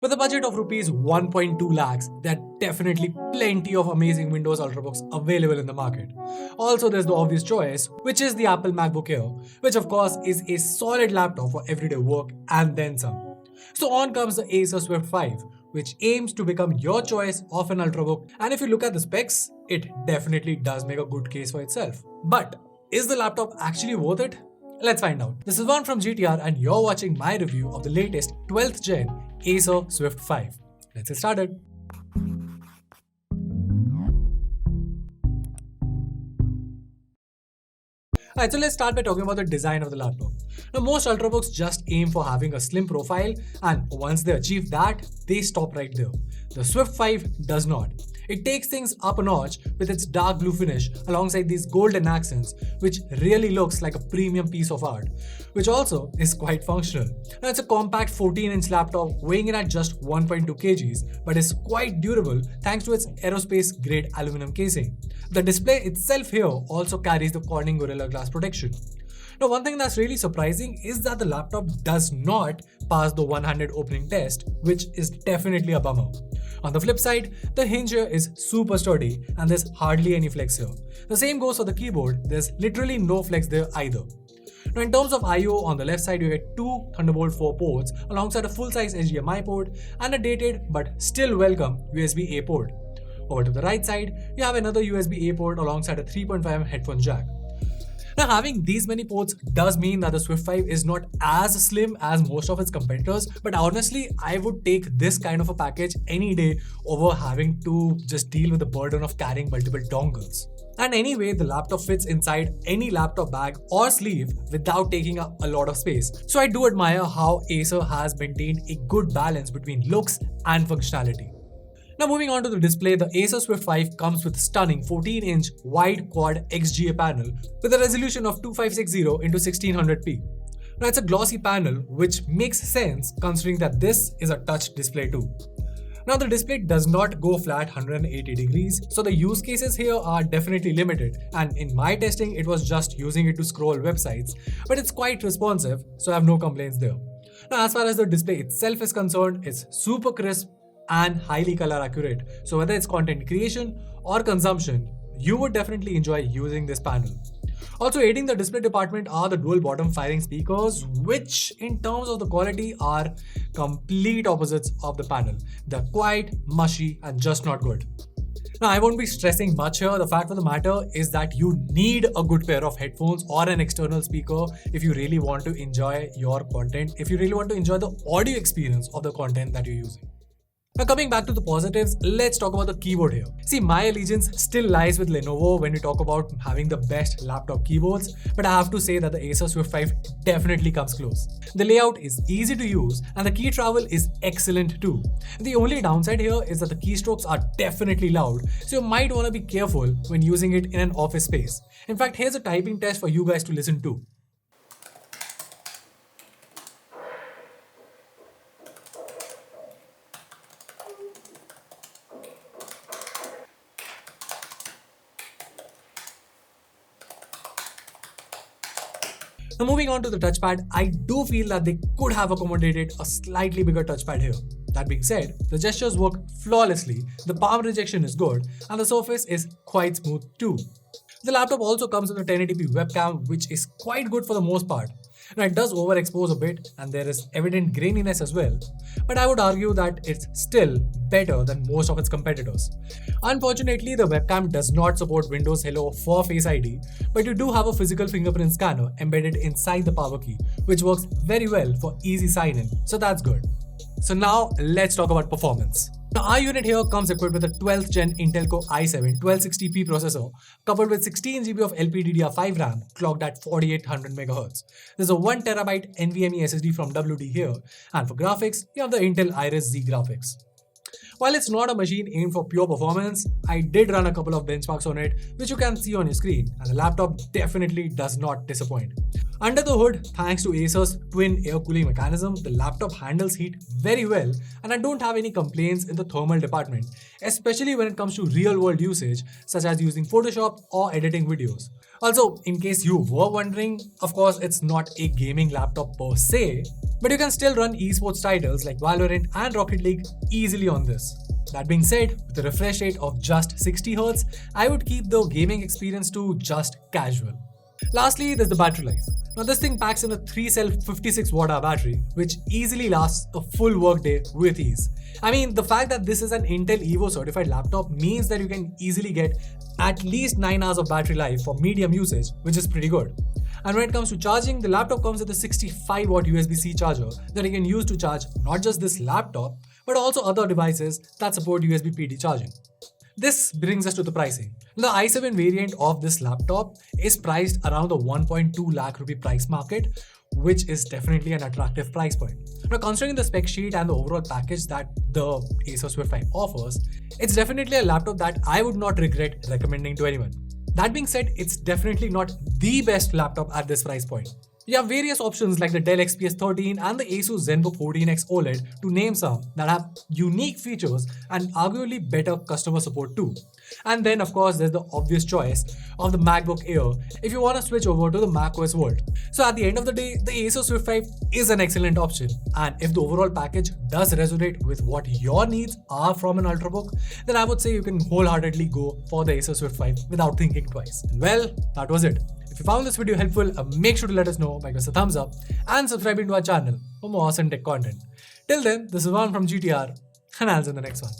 With a budget of rupees 1.2 lakhs, there are definitely plenty of amazing Windows Ultrabooks available in the market. Also, there's the obvious choice, which is the Apple MacBook Air, which of course is a solid laptop for everyday work and then some. So on comes the Acer Swift 5, which aims to become your choice of an Ultrabook. And if you look at the specs, it definitely does make a good case for itself. But is the laptop actually worth it? Let's find out. This is One from GTR and you're watching my review of the latest 12th gen Acer Swift 5. Let's get started. Alright, so let's start by talking about the design of the laptop. Now, most Ultrabooks just aim for having a slim profile, and once they achieve that, they stop right there. The Swift 5 does not. It takes things up a notch with its dark blue finish alongside these golden accents, which really looks like a premium piece of art, which also is quite functional. Now, it's a compact 14-inch laptop weighing in at just 1.2 kgs, but is quite durable thanks to its aerospace-grade aluminum casing. The display itself here also carries the Corning Gorilla Glass protection. Now, one thing that's really surprising is that the laptop does not pass the 100 opening test, which is definitely a bummer. On the flip side, the hinge here is super sturdy and there's hardly any flex here. The same goes for the keyboard, there's literally no flex there either. Now, in terms of I/O, on the left side you get two Thunderbolt 4 ports alongside a full-size HDMI port and a dated but still welcome USB-A port. Over to the right side, you have another USB-A port alongside a 3.5mm headphone jack. Now, having these many ports does mean that the Swift 5 is not as slim as most of its competitors, but honestly, I would take this kind of a package any day over having to just deal with the burden of carrying multiple dongles. And anyway, the laptop fits inside any laptop bag or sleeve without taking up a lot of space. So I do admire how Acer has maintained a good balance between looks and functionality. Now, moving on to the display, the Acer Swift 5 comes with stunning 14-inch Wide Quad XGA panel with a resolution of 2560 into 1600p. Now, it's a glossy panel, which makes sense considering that this is a touch display too. Now, the display does not go flat 180 degrees, so the use cases here are definitely limited, and in my testing it was just using it to scroll websites, but it's quite responsive, so I have no complaints there. Now, as far as the display itself is concerned, it's super crisp and highly color accurate, so whether it's content creation or consumption, you would definitely enjoy using this panel. Also aiding the display department are the dual bottom firing speakers, which in terms of the quality are complete opposites of the panel. They're quite mushy and just not good. Now, I won't be stressing much here. The fact of the matter is that you need a good pair of headphones or an external speaker if you really want to enjoy your content, if you really want to enjoy the audio experience of the content that you're using. Now, coming back to the positives, let's talk about the keyboard here. See, my allegiance still lies with Lenovo when we talk about having the best laptop keyboards, but I have to say that the Acer Swift 5 definitely comes close. The layout is easy to use and the key travel is excellent too. The only downside here is that the keystrokes are definitely loud, so you might want to be careful when using it in an office space. In fact, here's a typing test for you guys to listen to. Now, moving on to the touchpad, I do feel that they could have accommodated a slightly bigger touchpad here. That being said, the gestures work flawlessly, the palm rejection is good, and the surface is quite smooth too. The laptop also comes with a 1080p webcam, which is quite good for the most part. Now, it does overexpose a bit and there is evident graininess as well, but I would argue that it's still better than most of its competitors. Unfortunately, the webcam does not support Windows Hello for Face ID, but you do have a physical fingerprint scanner embedded inside the power key, which works very well for easy sign-in, so that's good. So now let's talk about performance. Now, our unit here comes equipped with a 12th gen Intel Core i7 1260p processor coupled with 16GB of LPDDR5 RAM clocked at 4800 MHz. There's a 1TB NVMe SSD from WD here, and for graphics, you have the Intel Iris Z graphics. While it's not a machine aimed for pure performance, I did run a couple of benchmarks on it, which you can see on your screen, and the laptop definitely does not disappoint. Under the hood, thanks to Acer's twin air cooling mechanism, the laptop handles heat very well, and I don't have any complaints in the thermal department, especially when it comes to real-world usage, such as using Photoshop or editing videos. Also, in case you were wondering, of course, it's not a gaming laptop per se, But you can still run esports titles like Valorant and Rocket League easily on this. That being said, with a refresh rate of just 60Hz, I would keep the gaming experience to just casual. Lastly, there's the battery life. Now this thing packs in a 3-cell 56 Wh battery, which easily lasts a full workday with ease. I mean, the fact that this is an Intel Evo certified laptop means that you can easily get at least 9 hours of battery life for medium usage, which is pretty good. And when it comes to charging, the laptop comes with a 65-watt USB-C charger that you can use to charge not just this laptop, but also other devices that support USB PD charging. This brings us to the pricing. The i7 variant of this laptop is priced around the 1.2 lakh rupee price market, which is definitely an attractive price point. Now, considering the spec sheet and the overall package that the Acer Swift 5 offers, it's definitely a laptop that I would not regret recommending to anyone. That being said, it's definitely not the best laptop at this price point. You have various options like the Dell XPS 13 and the Asus ZenBook 14X OLED to name some that have unique features and arguably better customer support too. And then of course there's the obvious choice of the MacBook Air if you want to switch over to the macOS world. So at the end of the day, the Acer Swift 5 is an excellent option, and if the overall package does resonate with what your needs are from an Ultrabook, then I would say you can wholeheartedly go for the Acer Swift 5 without thinking twice. Well, that was it. If you found this video helpful, make sure to let us know by giving us a thumbs up and subscribing to our channel for more awesome tech content. Till then, this is Van from GTR, and I'll see you in the next one.